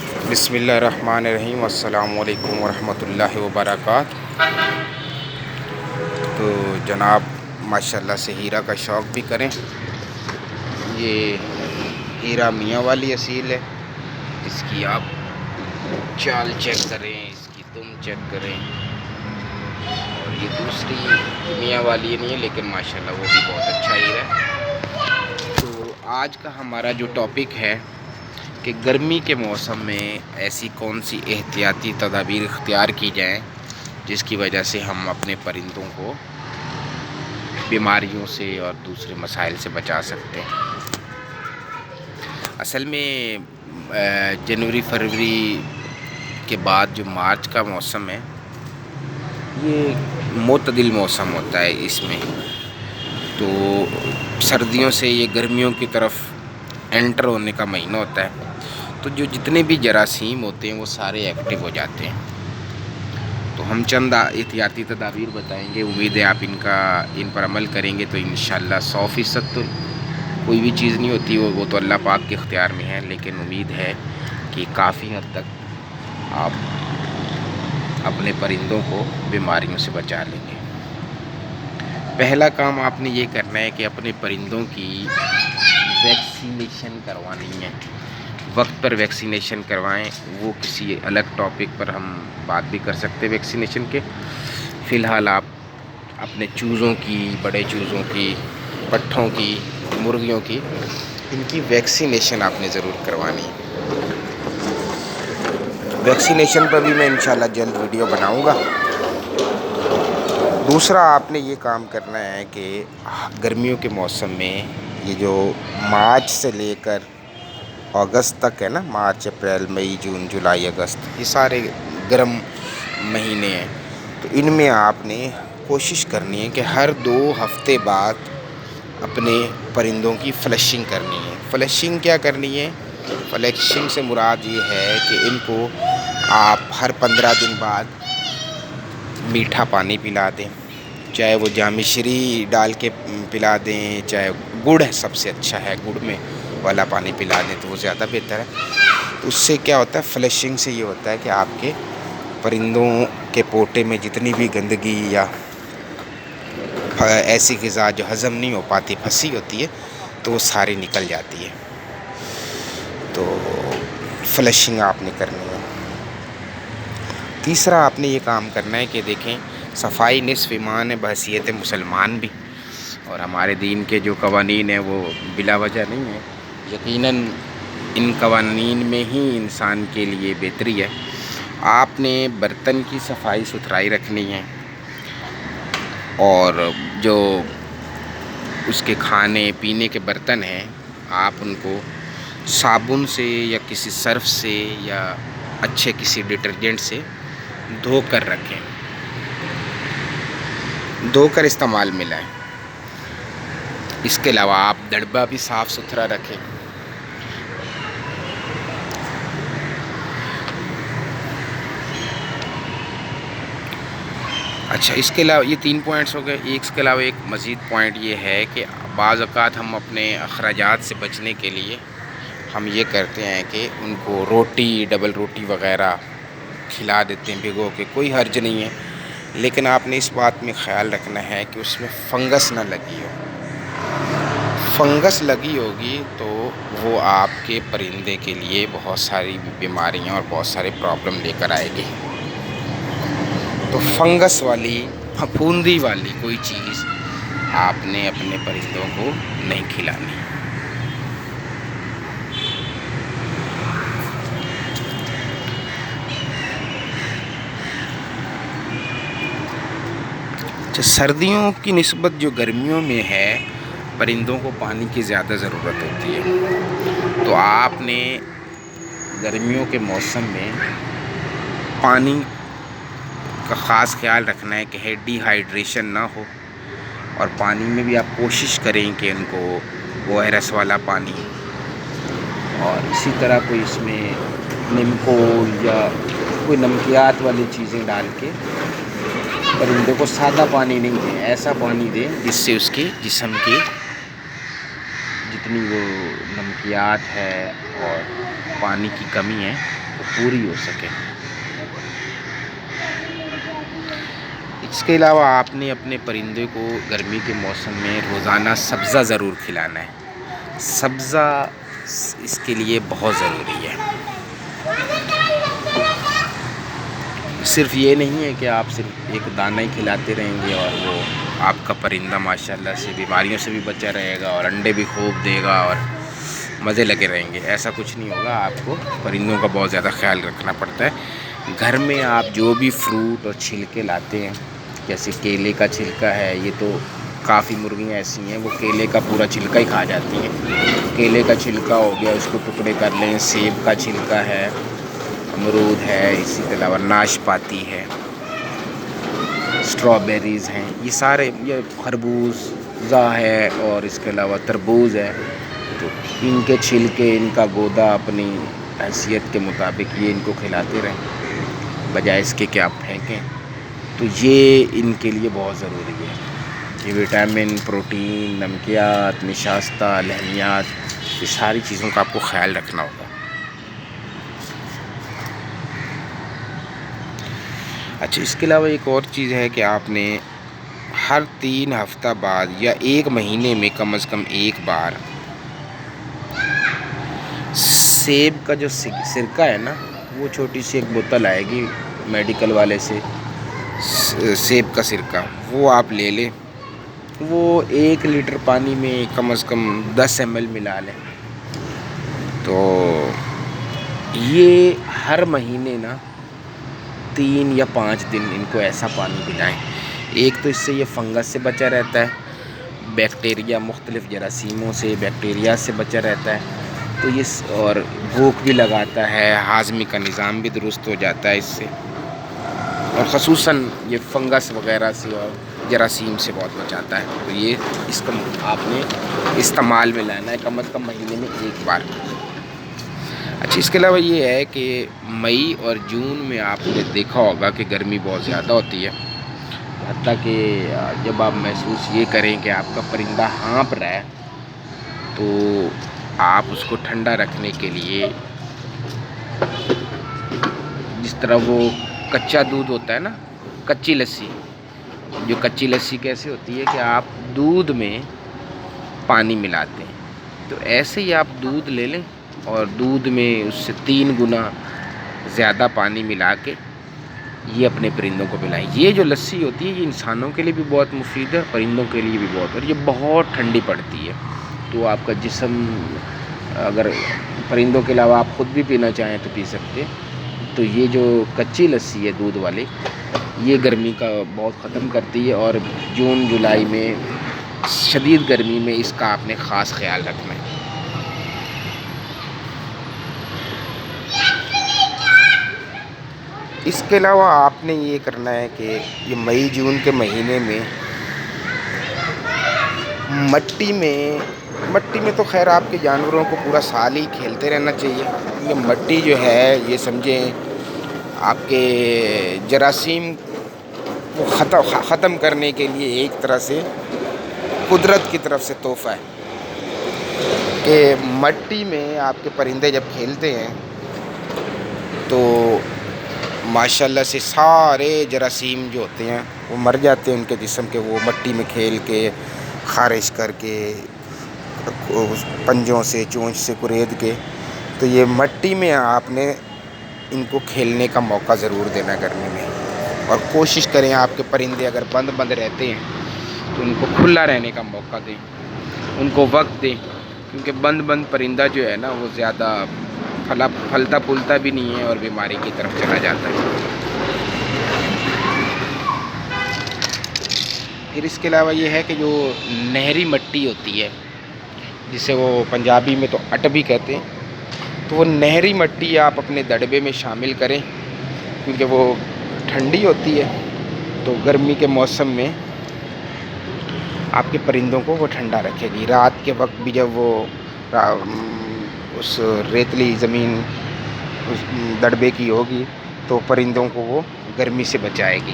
بسم اللہ الرحمن الرحیم، السلام علیکم ورحمۃ اللہ وبرکاتہ۔ تو جناب ماشاءاللہ سے ہیرا کا شوق بھی کریں۔ یہ ہیرا میاں والی اصیل ہے، اس کی آپ چال چیک کریں، اس کی دم چیک کریں۔ اور یہ دوسری میاں والی نہیں ہے، لیکن ماشاءاللہ وہ بھی بہت اچھا ہیرا ہے۔ تو آج کا ہمارا جو ٹاپک ہے کہ گرمی کے موسم میں ایسی کون سی احتیاطی تدابیر اختیار کی جائیں جس کی وجہ سے ہم اپنے پرندوں کو بیماریوں سے اور دوسرے مسائل سے بچا سکتے ہیں۔ اصل میں جنوری فروری کے بعد جو مارچ کا موسم ہے یہ معتدل موسم ہوتا ہے۔ اس میں تو سردیوں سے یہ گرمیوں کی طرف انٹر ہونے کا مہینہ ہوتا ہے، تو جو جتنے بھی جراثیم ہوتے ہیں وہ سارے ایکٹیو ہو جاتے ہیں۔ تو ہم چند احتیاطی تدابیر بتائیں گے، امید ہے آپ ان پر عمل کریں گے تو انشاءاللہ 100% تو کوئی بھی چیز نہیں ہوتی، وہ تو اللہ پاک کے اختیار میں ہے، لیکن امید ہے کہ کافی حد تک آپ اپنے پرندوں کو بیماریوں سے بچا لیں گے۔ پہلا کام آپ نے یہ کرنا ہے کہ اپنے پرندوں کی ویکسینیشن کروانی ہے۔ وقت پر ویکسینیشن کروائیں، وہ کسی الگ ٹاپک پر ہم بات بھی کر سکتے ہیں ویکسینیشن کے۔ فی الحال آپ اپنے چوزوں کی، بڑے چوزوں کی، پٹھوں کی، مرغیوں کی، ان کی ویکسینیشن آپ نے ضرور کروانی ہے۔ ویکسینیشن پر بھی میں انشاءاللہ جلد ویڈیو بناؤں گا۔ دوسرا آپ نے یہ کام کرنا ہے کہ گرمیوں کے موسم میں یہ جو مارچ سے لے کر اگست تک ہے نا، مارچ اپریل مئی جون جولائی اگست، یہ سارے گرم مہینے ہیں، تو ان میں آپ نے کوشش کرنی ہے کہ ہر 2 ہفتے بعد اپنے پرندوں کی فلشنگ کرنی ہے۔ فلشنگ کیا کرنی ہے؟ فلشنگ سے مراد یہ ہے کہ ان کو آپ ہر 15 دن بعد میٹھا پانی پلا دیں، چاہے وہ جامع شری ڈال کے پلا دیں، چاہے گڑ ہے سب سے اچھا ہے، گڑ میں والا پانی پلا دیں تو وہ زیادہ بہتر ہے۔ تو اس سے کیا ہوتا ہے؟ فلشنگ سے یہ ہوتا ہے کہ آپ کے پرندوں کے پوٹے میں جتنی بھی گندگی یا ایسی غذا جو ہضم نہیں ہو پاتی، پھنسی ہوتی ہے، تو وہ ساری نکل جاتی ہے۔ تو فلشنگ آپ نے کرنی ہے۔ تیسرا آپ نے یہ کام کرنا ہے کہ دیکھیں، صفائی نصف ایمان ہے بحیثیت مسلمان بھی، اور ہمارے دین کے جو قوانین ہیں وہ بلا وجہ نہیں ہیں۔ یقیناً ان قوانین میں ہی انسان کے لیے بہتری ہے۔ آپ نے برتن کی صفائی ستھرائی رکھنی ہے، اور جو اس کے کھانے پینے کے برتن ہیں آپ ان کو صابن سے یا کسی سرف سے یا اچھے کسی ڈٹرجنٹ سے دھو کر رکھیں، دھو کر استعمال میں لائیں۔ اس کے علاوہ آپ ڈڑبہ بھی صاف ستھرا رکھیں۔ اچھا، اس کے علاوہ یہ 3 پوائنٹس ہو گئے۔ اس کے علاوہ ایک مزید پوائنٹ یہ ہے کہ بعض اوقات ہم اپنے اخراجات سے بچنے کے لیے ہم یہ کرتے ہیں کہ ان کو روٹی، ڈبل روٹی وغیرہ کھلا دیتے ہیں بھگو کے، کوئی حرج نہیں ہے، لیکن آپ نے اس بات میں خیال رکھنا ہے کہ اس میں فنگس نہ لگی ہو۔ فنگس لگی ہوگی تو وہ آپ کے پرندے کے لیے بہت ساری بیماریاں اور بہت سارے پرابلم لے کر آئے گی۔ تو فنگس والی، پھپھوندی والی کوئی چیز آپ نے اپنے پرندوں کو نہیں کھلانی۔ سردیوں کی نسبت جو گرمیوں میں ہے، پرندوں کو پانی کی زیادہ ضرورت ہوتی ہے، تو آپ نے گرمیوں کے موسم میں پانی کا خاص خیال رکھنا ہے کہ ڈی ہائیڈریشن نہ ہو، اور پانی میں بھی آپ کوشش کریں کہ ان کو ORS والا پانی، اور اسی طرح کوئی اس میں نیمکول یا کوئی نمکیات والی چیزیں ڈال کے پرندے کو سادہ پانی نہیں دیں، ایسا پانی دیں جس سے اس کے جسم کی جتنی وہ نمکیات ہے اور پانی کی کمی ہے پوری ہو سکے۔ اس کے علاوہ آپ نے اپنے پرندے کو گرمی کے موسم میں روزانہ سبزہ ضرور کھلانا ہے۔ سبزہ اس کے لیے بہت ضروری ہے۔ صرف یہ نہیں ہے کہ آپ صرف ایک دانہ ہی کھلاتے رہیں گے اور وہ آپ کا پرندہ ماشاءاللہ سے بیماریوں سے بھی بچا رہے گا اور انڈے بھی خوب دے گا اور مزے لگے رہیں گے، ایسا کچھ نہیں ہوگا۔ آپ کو پرندوں کا بہت زیادہ خیال رکھنا پڑتا ہے۔ گھر میں آپ جو بھی فروٹ اور چھلکے لاتے ہیں، جیسے کیلے کا چھلکا ہے، یہ تو کافی مرغیاں ایسی ہیں وہ کیلے کا پورا چھلکا ہی کھا جاتی ہیں۔ کیلے کا چھلکا ہو گیا، اس کو ٹکڑے کر لیں۔ سیب کا چھلکا ہے، امرود ہے، اسی کے علاوہ ناشپاتی ہے، اسٹرابیریز ہیں، یہ سارے، یہ خربوزہ ہے اور اس کے علاوہ تربوز ہے، تو ان کے چھلکے، ان کا گودا اپنی حیثیت کے مطابق یہ ان کو کھلاتے رہیں، بجائے اس کے کہ آپ پھینکیں۔ تو یہ ان کے لیے بہت ضروری ہے۔ یہ وٹامن، پروٹین، نمکیات، نشاستہ، لحمیات، یہ ساری چیزوں کا آپ کو خیال رکھنا ہوگا۔ اچھا، اس کے علاوہ ایک اور چیز ہے کہ آپ نے ہر 3 ہفتہ بعد یا 1 مہینے میں کم از کم ایک بار سیب کا جو سرکہ ہے نا، وہ چھوٹی سی ایک بوتل آئے گی میڈیکل والے سے، سیب کا سرکہ، وہ آپ لے لیں۔ وہ 1 لیٹر پانی میں کم از کم 10 ml ملا لیں۔ تو یہ ہر مہینے نا 3 یا 5 دن ان کو ایسا پانی پلائیں۔ ایک تو اس سے یہ فنگس سے بچا رہتا ہے، بیکٹیریا، مختلف جراثیموں سے، بیکٹیریا سے بچا رہتا ہے، تو یہ اور بھوک بھی لگاتا ہے، ہاضمے کا نظام بھی درست ہو جاتا ہے اس سے، اور خصوصاً یہ فنگس وغیرہ سے اور جراثیم سے بہت بچاتا ہے۔ تو یہ اس کا آپ نے استعمال میں لانا ہے کم از کم مہینے میں ایک بار۔ اچھا، اس کے علاوہ یہ ہے کہ مئی اور جون میں آپ نے دیکھا ہوگا کہ گرمی بہت زیادہ ہوتی ہے، حتیٰ کہ جب آپ محسوس یہ کریں کہ آپ کا پرندہ ہانپ رہا ہے، تو آپ اس کو ٹھنڈا رکھنے کے لیے جس طرح وہ کچا دودھ ہوتا ہے نا، کچی لسی، جو کچی لسی کیسے ہوتی ہے کہ آپ دودھ میں پانی ملاتے ہیں، تو ایسے ہی آپ دودھ لے لیں اور دودھ میں اس سے 3 گنا زیادہ پانی ملا کے یہ اپنے پرندوں کو پلائیں۔ یہ جو لسی ہوتی ہے یہ انسانوں کے لیے بھی بہت مفید ہے، پرندوں کے لیے بھی بہت، اور یہ بہت ٹھنڈی پڑتی ہے، تو آپ کا جسم، اگر پرندوں کے علاوہ آپ خود بھی پینا چاہیں تو پی سکتے ہیں۔ تو یہ جو کچی لسی ہے دودھ والی، یہ گرمی کا بہت ختم کرتی ہے، اور جون جولائی میں شدید گرمی میں اس کا آپ نے خاص خیال رکھنا ہے۔ اس کے علاوہ آپ نے یہ کرنا ہے کہ یہ مئی جون کے مہینے میں مٹی میں تو خیر آپ کے جانوروں کو پورا سال ہی کھیلتے رہنا چاہیے۔ یہ مٹی جو ہے یہ سمجھیں آپ کے جراثیم کو ختم کرنے کے لیے ایک طرح سے قدرت کی طرف سے تحفہ ہے، کہ مٹی میں آپ کے پرندے جب کھیلتے ہیں تو ماشاءاللہ سے سارے جراثیم جو ہوتے ہیں وہ مر جاتے ہیں ان کے جسم کے، وہ مٹی میں کھیل کے، خارش کر کے، پنجوں سے، چونچ سے کورید کے، تو یہ مٹی میں آپ نے ان کو کھیلنے کا موقع ضرور دینا گرمی میں، اور کوشش کریں آپ کے پرندے اگر بند رہتے ہیں تو ان کو کھلا رہنے کا موقع دیں، ان کو وقت دیں، کیونکہ بند پرندہ جو ہے نا وہ زیادہ پھلتا پھولتا بھی نہیں ہے اور بیماری کی طرف چلا جاتا ہے۔ پھر اس کے علاوہ یہ ہے کہ جو نہری مٹی ہوتی ہے، جسے وہ پنجابی میں تو اٹ بھی کہتے ہیں، تو وہ نہری مٹی آپ اپنے دڑبے میں شامل کریں، کیونکہ وہ ٹھنڈی ہوتی ہے، تو گرمی کے موسم میں آپ کے پرندوں کو وہ ٹھنڈا رکھے گی۔ رات کے وقت بھی جب وہ اس ریتلی زمین اس دڑبے کی ہوگی تو پرندوں کو وہ گرمی سے بچائے گی۔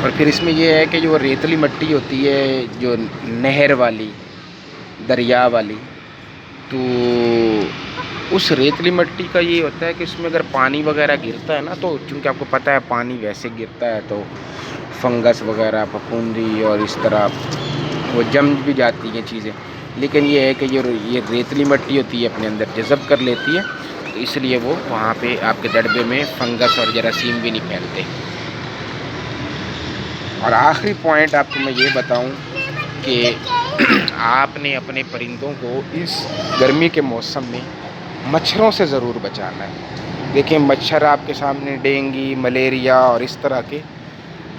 اور پھر اس میں یہ ہے کہ جو ریتلی مٹی ہوتی ہے، جو نہر والی، دریا والی، تو اس ریتلی مٹی کا یہ ہوتا ہے کہ اس میں اگر پانی وغیرہ گرتا ہے نا، تو چونکہ آپ کو پتہ ہے پانی ویسے گرتا ہے تو فنگس وغیرہ، پھپھوندی اور اس طرح وہ جم بھی جاتی ہیں چیزیں، لیکن یہ ہے کہ یہ ریتلی مٹی ہوتی ہے اپنے اندر جذب کر لیتی ہے، تو اس لیے وہ وہاں پہ آپ کے دڑبے میں فنگس اور جراثیم بھی نہیں پھیلتے۔ اور آخری پوائنٹ آپ کو میں یہ بتاؤں کہ آپ نے اپنے پرندوں کو اس گرمی کے موسم میں مچھروں سے ضرور بچانا ہے۔ دیکھیں مچھر آپ کے سامنے ڈینگی، ملیریا اور اس طرح کے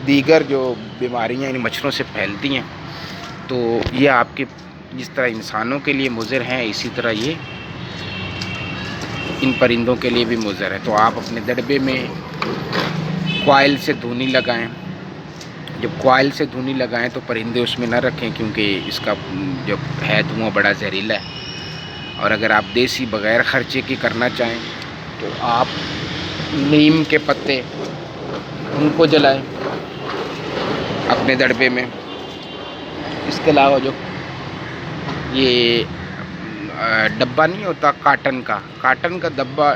دیگر جو بیماریاں ان مچھروں سے پھیلتی ہیں، تو یہ آپ کے جس طرح انسانوں کے لیے مضر ہیں، اسی طرح یہ ان پرندوں کے لیے بھی مضر ہے۔ تو آپ اپنے دڑبے میں کوائل سے دھونی لگائیں۔ جب کوائل سے دھونی لگائیں تو پرندے اس میں نہ رکھیں، کیونکہ اس کا جو ہے دھواں بڑا زہریلا ہے۔ اور اگر آپ دیسی بغیر خرچے کی کرنا چاہیں تو آپ نیم کے پتے ان کو جلائیں اپنے دڑبے میں۔ اس کے علاوہ جو یہ ڈبہ نہیں ہوتا کاٹن کا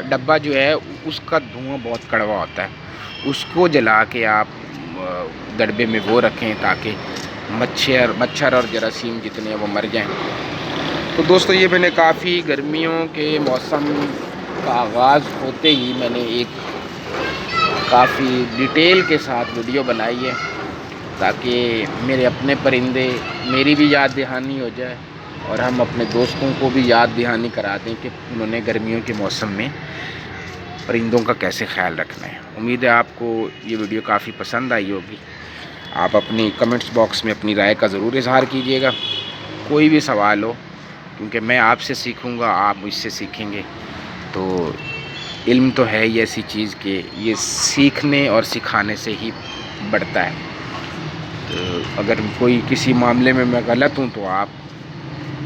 ڈبہ جو ہے، اس کا دھواں بہت کڑوا ہوتا ہے، اس کو جلا کے آپ دڑبے میں وہ رکھیں تاکہ مچھر اور جراثیم جتنے ہیں وہ مر جائیں۔ تو دوستو یہ میں نے کافی گرمیوں کے موسم کا آغاز ہوتے ہی میں نے ایک کافی ڈیٹیل کے ساتھ ویڈیو بنائی ہے، تاکہ میرے اپنے پرندے میری بھی یاد دہانی ہو جائے اور ہم اپنے دوستوں کو بھی یاد دہانی کرا دیں کہ انہوں نے گرمیوں کے موسم میں پرندوں کا کیسے خیال رکھنا ہے۔ امید ہے آپ کو یہ ویڈیو کافی پسند آئی ہوگی۔ آپ اپنی کمنٹس باکس میں اپنی رائے کا ضرور اظہار کیجیے گا۔ کوئی بھی سوال ہو، کیونکہ میں آپ سے سیکھوں گا، آپ مجھ سے سیکھیں گے، تو علم تو ہے ہی ایسی چیز کہ یہ سیکھنے اور سکھانے سے ہی بڑھتا ہے۔ تو اگر کوئی کسی معاملے میں غلط ہوں تو آپ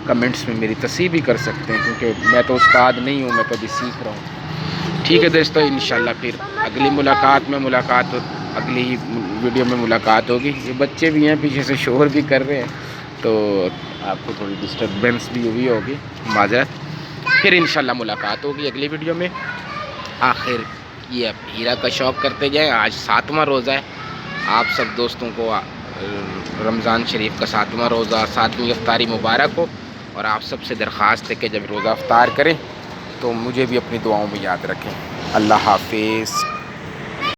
کمنٹس میں میری تصحیح بھی کر سکتے ہیں، کیونکہ میں تو استاد نہیں ہوں، میں تو ابھی سیکھ رہا ہوں۔ ٹھیک ہے دوستو، انشاءاللہ پھر اگلی اگلی ویڈیو میں ملاقات ہوگی۔ یہ بچے بھی ہیں پیچھے سے شور بھی کر رہے ہیں، تو آپ کو تھوڑی ڈسٹربنس بھی ہوئی ہوگی، معذرت۔ پھر انشاءاللہ ملاقات ہوگی اگلی ویڈیو میں۔ آخر یہ ہیرا کا شوق کرتے جائیں۔ آج 7واں روزہ ہے۔ آپ سب دوستوں کو رمضان شریف کا 7واں روزہ، 7ویں افطاری مبارک ہو، اور آپ سب سے درخواست ہے کہ جب روزہ افطار کریں تو مجھے بھی اپنی دعاؤں میں یاد رکھیں۔ اللہ حافظ۔